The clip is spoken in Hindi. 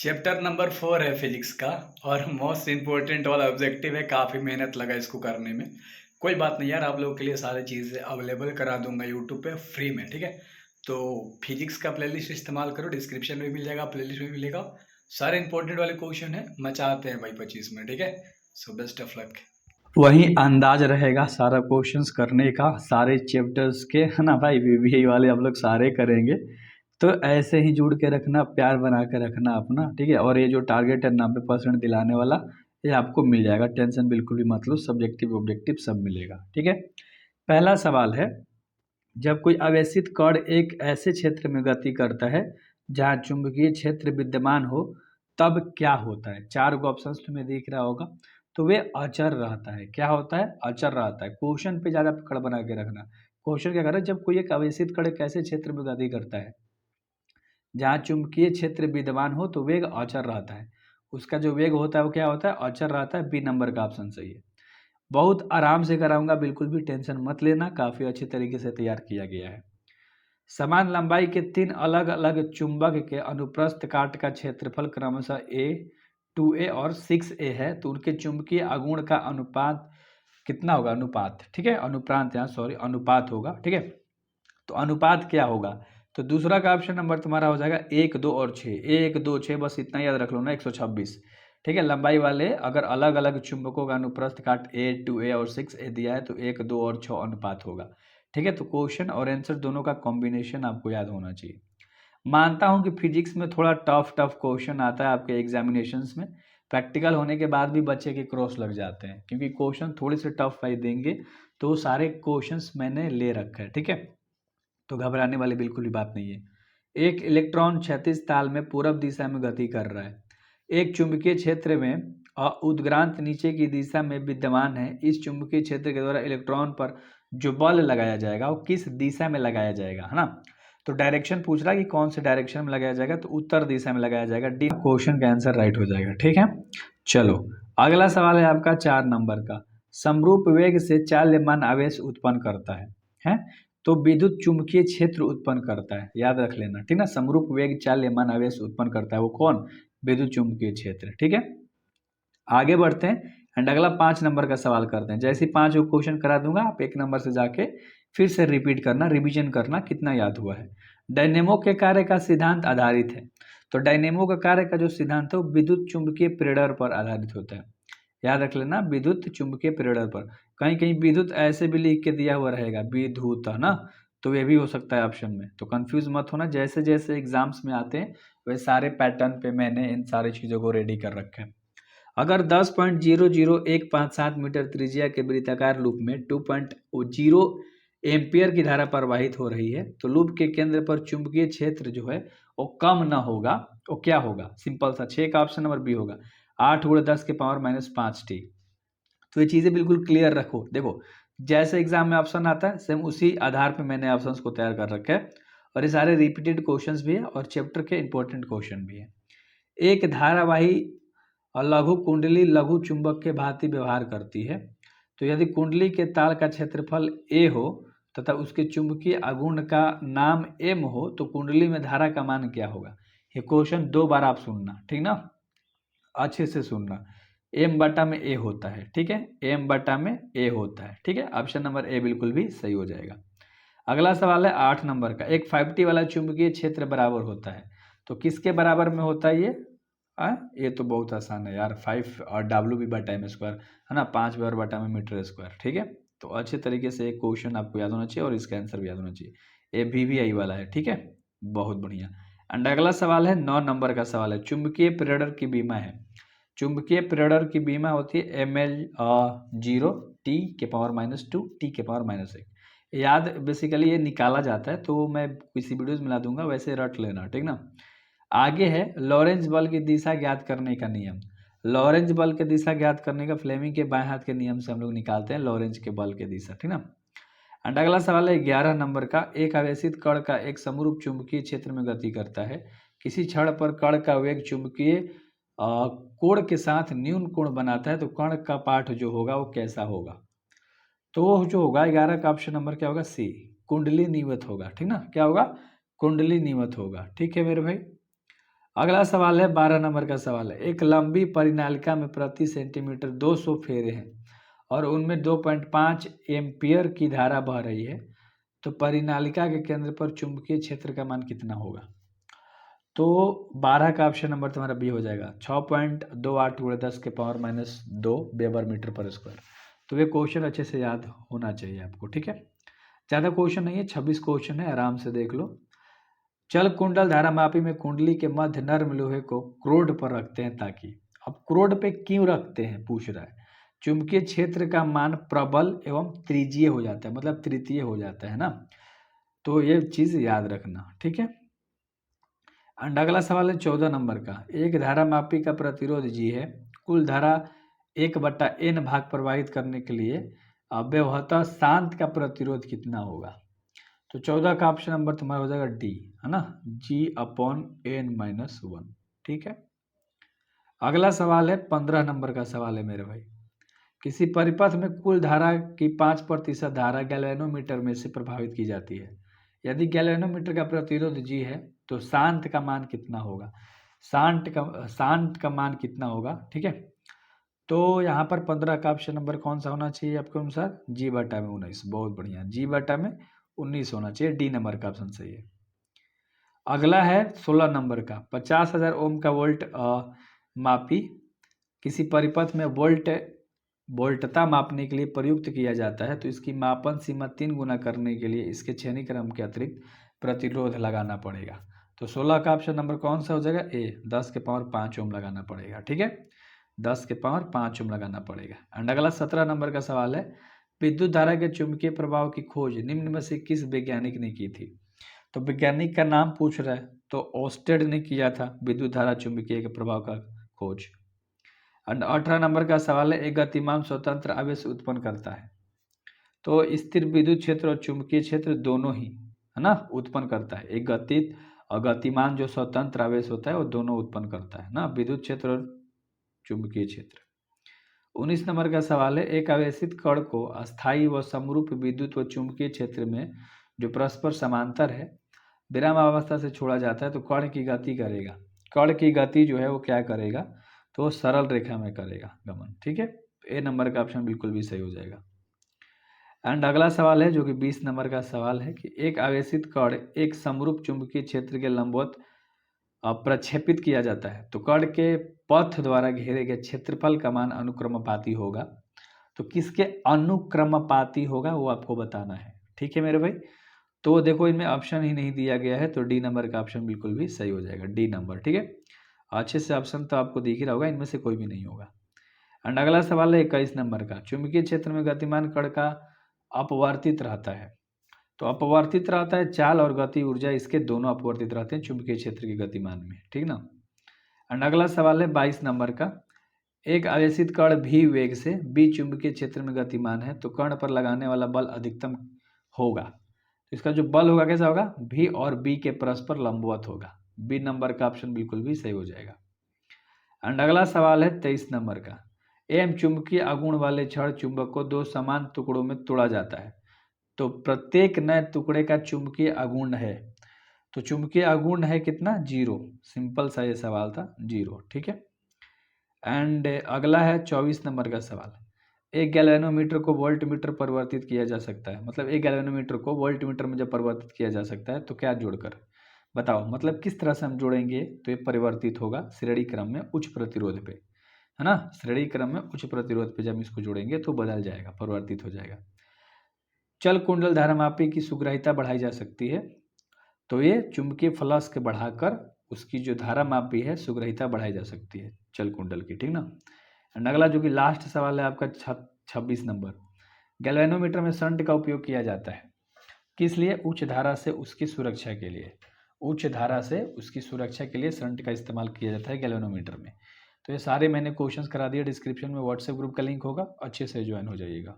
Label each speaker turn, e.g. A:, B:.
A: चैप्टर नंबर 4 है फिजिक्स का। और मोस्ट इम्पोर्टेंट वाला ऑब्जेक्टिव है। काफ़ी मेहनत लगा इसको करने में। कोई बात नहीं यार, आप लोगों के लिए सारी चीज़ें अवेलेबल करा दूंगा यूट्यूब पे फ्री में, ठीक है। तो फिजिक्स का प्लेलिस्ट इस्तेमाल करो, डिस्क्रिप्शन में मिल जाएगा, प्लेलिस्ट में मिलेगा। सारे इंपॉर्टेंट वाले क्वेश्चन है, मचाते हैं भाई 25 में, ठीक है। So best of luck. वही अंदाज रहेगा सारा क्वेश्चंस करने का, सारे चैप्टर्स के, है ना भाई। वीवीआई वाले हम लोग सारे करेंगे। तो ऐसे ही जुड़ के रखना, प्यार बना के रखना अपना, ठीक है। और ये जो टारगेट है 90% दिलाने वाला, ये आपको मिल जाएगा, टेंशन बिल्कुल भी मत लो। सब्जेक्टिव ऑब्जेक्टिव सब मिलेगा, ठीक है। पहला सवाल है, जब कोई आवेशित कण एक ऐसे क्षेत्र में गति करता है जहाँ चुंबकीय क्षेत्र विद्यमान हो, तब क्या होता है। चार गो ऑप्शन तुम्हें दिख रहा होगा। तो वे अचर रहता है। क्या होता है? अचर रहता है। क्वेश्चन पे ज़्यादा पकड़ बना के रखना। क्वेश्चन क्या कर रहा है, जब कोई एक आवेशित कण एक ऐसे क्षेत्र में गति करता है जहाँ चुंबकीय क्षेत्र विद्यमान हो तो वेग अचर रहता है। उसका जो वेग होता है वो क्या होता है? अचर रहता है। बी नंबर का ऑप्शन सही है। बहुत आराम से कराऊंगा, बिल्कुल भी टेंशन मत लेना, काफ़ी अच्छे तरीके से तैयार किया गया है। समान लंबाई के तीन अलग अलग चुंबक के अनुप्रस्थ काट का क्षेत्रफल क्रमशः ए 2a और 6a है, तो उनके चुंबकीय आघूर्ण का अनुपात कितना होगा? अनुपात, ठीक है। अनुप्रांत यहाँ सॉरी अनुपात होगा, ठीक है। तो अनुपात क्या होगा? तो दूसरा का ऑप्शन नंबर तुम्हारा हो जाएगा 1 2 और 6। 1 2 6 बस इतना याद रख लो ना, 126, ठीक है। लंबाई वाले अगर अलग अलग चुंबकों का अनुप्रस्थ काट a 2a और 6a दिया है तो 1 2 और 6 अनुपात होगा, ठीक है। तो क्वेश्चन और आंसर दोनों का कॉम्बिनेशन आपको याद होना चाहिए। मानता हूं कि फिजिक्स में थोड़ा टफ टफ क्वेश्चन आता है आपके एग्जामिनेशंस में। प्रैक्टिकल होने के बाद भी बच्चे के क्रॉस लग जाते हैं, क्योंकि क्वेश्चन थोड़े से टफ भाई देंगे। तो सारे क्वेश्चंस मैंने ले रखा है, ठीक है। तो घबराने वाली बिल्कुल भी बात नहीं है। एक इलेक्ट्रॉन क्षैतिज ताल में पूरब दिशा में गति कर रहा है। एक चुंबकीय क्षेत्र में उद्ग्रांत नीचे की दिशा में विद्यमान है। इस चुंबकीय क्षेत्र के द्वारा इलेक्ट्रॉन पर जो बल लगाया जाएगा वो किस दिशा में लगाया जाएगा, है ना। तो डायरेक्शन पूछ रहा है कि कौन से डायरेक्शन में लगाया जाएगा, तो उत्तर दिशा में लगाया जाएगा। डी क्वेश्चन का आंसर राइट हो जाएगा, ठीक है। चलो अगला सवाल है आपका 4 नंबर का। समरूप वेग से चाल्यमान आवेश उत्पन्न करता है तो विद्युत चुंबकीय क्षेत्र उत्पन्न करता है। याद रख लेना, ठीक ना। समरूप वेग चाल्यमान आवेश उत्पन्न करता है, वो कौन? विद्युत चुंबकीय क्षेत्र, ठीक है। आगे बढ़ते हैं एंड अगला 5 नंबर का सवाल करते हैं। जैसे 5 क्वेश्चन करा दूंगा, आप 1 नंबर से जाके फिर से रिपीट करना, रिवीजन करना कितना याद हुआ है। डायनेमो के कार्य का सिद्धांत आधारित है। तो डायनेमो का कार्य का जो सिद्धांत है वो विद्युत चुंबकीय प्रेरण पर आधारित होता है। याद रख लेना, विद्युत चुंबकीय प्रेरण पर। कहीं कहीं विद्युत ऐसे भी लिख के दिया हुआ रहेगा, विद्युत, है ना। तो ये भी हो सकता है ऑप्शन में, तो कंफ्यूज मत होना। जैसे जैसे एग्जाम्स में आते हैं वह सारे पैटर्न पे मैंने इन सारी चीज़ों को रेडी कर रखा है। अगर 10.00157 मीटर त्रिज्या के वृत्ताकार लूप में 2.0 एम्पियर की धारा प्रवाहित हो रही है तो लूप के केंद्र पर चुंबकीय क्षेत्र जो है वो कम ना होगा, वो क्या होगा? सिंपल सा 6 का ऑप्शन नंबर बी होगा। 8 गुणे 10 के पावर -5 टी। तो ये चीज़ें बिल्कुल क्लियर रखो। देखो जैसे एग्जाम में ऑप्शन आता है सेम उसी आधार पर मैंने ऑप्शंस को तैयार कर रखा है। और ये सारे रिपीटेड क्वेश्चंस भी है और चैप्टर के इंपॉर्टेंट क्वेश्चन भी है। एक धारावाही और लघु कुंडली लघु चुंबक के भांति व्यवहार करती है। तो यदि कुंडली के तार का क्षेत्रफल a हो तथा उसके चुंबकीय आघूर्ण का नाम m हो तो कुंडली में धारा का मान क्या होगा? ये क्वेश्चन 2 बार आप सुनना, ठीक ना, अच्छे से सुनना। m बटा में a होता है, ठीक है। m बटा में a होता है, ठीक है। ऑप्शन नंबर ए बिल्कुल भी सही हो जाएगा। अगला सवाल है 8 नंबर का। एक 5T वाला चुंबकीय क्षेत्र बराबर होता है तो किसके बराबर में होता है ये? ये तो बहुत आसान है यार, 5 और डब्ल्यू भी बटा एम स्क्वायर, है ना, 5 बार बटा में मीटर स्क्वायर, ठीक है। तो अच्छे तरीके से एक क्वेश्चन आपको याद होना चाहिए और इसका आंसर भी याद होना चाहिए। ये VVI वाला है, ठीक है, बहुत बढ़िया। एंड अगला सवाल है 9 नंबर का सवाल है। चुंबकीय प्रेरण की बीमा है। चुंबकीय प्रेरण की बीमा होती है ml0 t के पावर -2 t के पावर -1। याद बेसिकली ये निकाला जाता है, तो मैं किसी वीडियोज में ला दूंगा, वैसे रट लेना, ठीक ना। आगे है लॉरेंज बल की दिशा ज्ञात करने का नियम। लॉरेंज बल की दिशा ज्ञात करने का फ्लेमिंग के बाएं हाथ के नियम से हम लोग निकालते हैं लॉरेंज के बल की दिशा, ठीक ना। एंड अगला सवाल है 11 नंबर का। एक आवेशित कण का एक समरूप चुंबकीय क्षेत्र में गति करता है। किसी क्षण पर कण का वेग चुंबकीय कोण के साथ न्यून कोण बनाता है तो कण का पाठ जो होगा वो कैसा होगा? तो वो जो होगा 11 का ऑप्शन नंबर क्या होगा? सी, कुंडली नियमित होगा, ठीक ना। क्या होगा? कुंडली नियमित होगा, ठीक है मेरे भाई। अगला सवाल है 12 नंबर का सवाल है। एक लंबी परिनालिका में प्रति सेंटीमीटर 200 फेरे हैं और उनमें 2.5 एम्पियर की धारा बह रही है, तो परिनालिका के केंद्र पर चुंबकीय क्षेत्र का मान कितना होगा? तो 12 का ऑप्शन नंबर तुम्हारा बी हो जाएगा, 6.28 × 10⁻⁻2 वेबर मीटर पर स्क्वायर। तो ये क्वेश्चन अच्छे से याद होना चाहिए आपको, ठीक है। ज़्यादा क्वेश्चन नहीं है, 26 क्वेश्चन है, आराम से देख लो। चल कुंडल धारामापी में कुंडली के मध्य नर्म लोहे को क्रोड पर रखते हैं ताकि, अब क्रोड पे क्यों रखते हैं पूछ रहा है। चुंबकीय क्षेत्र का मान प्रबल एवं त्रिज्यीय हो जाता है, मतलब तृतीय हो जाता है ना, तो ये चीज याद रखना, ठीक है। एंड अगला सवाल है 14 नंबर का। एक धारामापी का प्रतिरोध जी है, कुल धारा 1/n भाग प्रवाहित करने के लिए व्यवहतः शांत का प्रतिरोध कितना होगा? तो 14 का ऑप्शन नंबर तुम्हारा हो जाएगा डी, है ना, G/n-1, ठीक है। अगला सवाल है 15 नंबर का सवाल है मेरे भाई। किसी परिपथ में कुल धारा की 5% धारा गैल्वेनोमीटर में से प्रभावित की जाती है। यदि गैल्वेनोमीटर का प्रतिरोध जी है तो शांत का मान कितना होगा? शांत का मान कितना होगा, ठीक है। तो यहाँ पर 15 का ऑप्शन नंबर कौन सा होना चाहिए आपके अनुसार? G/19, बहुत बढ़िया, G/19 होना चाहिए, डी नंबर का ऑप्शन सही है। अगला है 16 नंबर का। 50,000 ओम का वोल्ट मापी किसी परिपथ में वोल्टता मापने के लिए प्रयुक्त किया जाता है, तो इसकी मापन सीमा 3 गुना करने के लिए इसके श्रेणी क्रम के अतिरिक्त प्रतिरोध लगाना पड़ेगा। तो 16 का ऑप्शन नंबर कौन सा हो जाएगा? ए, 10⁻5 ओम लगाना पड़ेगा, ठीक है, 10⁻5 ओम लगाना पड़ेगा। एंड अगला 17 नंबर का सवाल है। विद्युत धारा के चुंबकीय प्रभाव की खोज निम्न में से किस वैज्ञानिक ने की थी? तो वैज्ञानिक का नाम पूछ रहा है, तो ओस्टेड ने किया था विद्युत धारा चुंबकीय के प्रभाव का खोज। एंड 18 नंबर का सवाल है। एक गतिमान स्वतंत्र आवेश उत्पन्न करता है, तो स्थिर विद्युत क्षेत्र और चुंबकीय क्षेत्र दोनों ही, है ना, उत्पन्न करता है। एक गतित और गतिमान जो स्वतंत्र आवेश होता है वो दोनों उत्पन्न करता है ना, विद्युत क्षेत्र और चुंबकीय क्षेत्र। 19 नंबर का सवाल है। एक आवेशित कण को अस्थायी व समरूप विद्युत व चुंबकीय क्षेत्र में जो परस्पर समांतर है विरामावस्था से छोड़ा जाता है, तो कण की गति करेगा। कण की गति जो है वो क्या करेगा? तो सरल रेखा में करेगा गमन, ठीक है। ए नंबर का ऑप्शन बिल्कुल भी सही हो जाएगा। एंड अगला सवाल है जो कि 20 नंबर का सवाल है कि एक आवेशित कण एक समरूप चुंबकीय क्षेत्र के लंबवत प्रक्षेपित किया जाता है, तो कण के पथ द्वारा घेरे गए क्षेत्रफल का मान अनुक्रमपाती होगा। तो किसके अनुक्रमपाती होगा वो आपको बताना है, ठीक है मेरे भाई। तो देखो इनमें ऑप्शन ही नहीं दिया गया है, तो डी नंबर का ऑप्शन बिल्कुल भी सही हो जाएगा, डी नंबर, ठीक है। अच्छे से ऑप्शन तो आपको दिख ही रहा होगा, इनमें से कोई भी नहीं होगा। एंड अगला सवाल है 21 नंबर का। चुंबकीय क्षेत्र में गतिमान कण का अपवर्तित रहता है, तो अपवर्तित रहता है, चाल और गति ऊर्जा इसके दोनों अपवर्तित रहते हैं चुंबकीय क्षेत्र के गतिमान में, ठीक ना। एंड अगला सवाल है 22 नंबर का। एक आवेशित कण भी वेग से बी चुंबकीय क्षेत्र में गतिमान है, तो कण पर लगाने वाला बल अधिकतम होगा। इसका जो बल होगा कैसा होगा? भी और बी के परस्पर लंबवत होगा। बी नंबर का ऑप्शन बिल्कुल भी सही हो जाएगा। एंड अगला सवाल है 23 नंबर का। एम चुंबकीय आघूर्ण वाले क्षण चुंबक को दो समान टुकड़ों में तोड़ा जाता है, तो प्रत्येक नए टुकड़े का चुंबकीय आघूर्ण है, तो चुंबकीय आघूर्ण है कितना? 0। सिंपल सा ये सवाल था, 0, ठीक है। एंड अगला है 24 नंबर का सवाल। एक गैल्वेनोमीटर को वोल्टमीटर परिवर्तित किया जा सकता है, मतलब एक गैल्वेनोमीटर को वोल्टमीटर में जब परिवर्तित किया जा सकता है तो क्या जोड़कर? बताओ, मतलब किस तरह से हम जोड़ेंगे तो ये परिवर्तित होगा? श्रेणी क्रम में उच्च प्रतिरोध पे, है ना, श्रेणी क्रम में उच्च प्रतिरोध पे जब इसको जोड़ेंगे तो बदल जाएगा, परिवर्तित हो जाएगा। चल कुंडल धारामापी की सुग्राहिता बढ़ाई जा सकती है, तो ये चुंबकीय फ्लक्स के बढ़ाकर उसकी जो धारा मापी है सुग्रहिता बढ़ाई जा सकती है चल कुंडल की, ठीक ना। एंड अगला जो कि लास्ट सवाल है आपका 26 नंबर। गैल्वेनोमीटर में शंट का उपयोग किया जाता है किस लिए? उच्च धारा से उसकी सुरक्षा के लिए। उच्च धारा से उसकी सुरक्षा के लिए शंट का इस्तेमाल किया जाता है गैल्वेनोमीटर में। तो ये सारे मैंने क्वेश्चंस करा दिए, डिस्क्रिप्शन में व्हाट्सएप ग्रुप का लिंक होगा, अच्छे से ज्वाइन हो जाइएगा।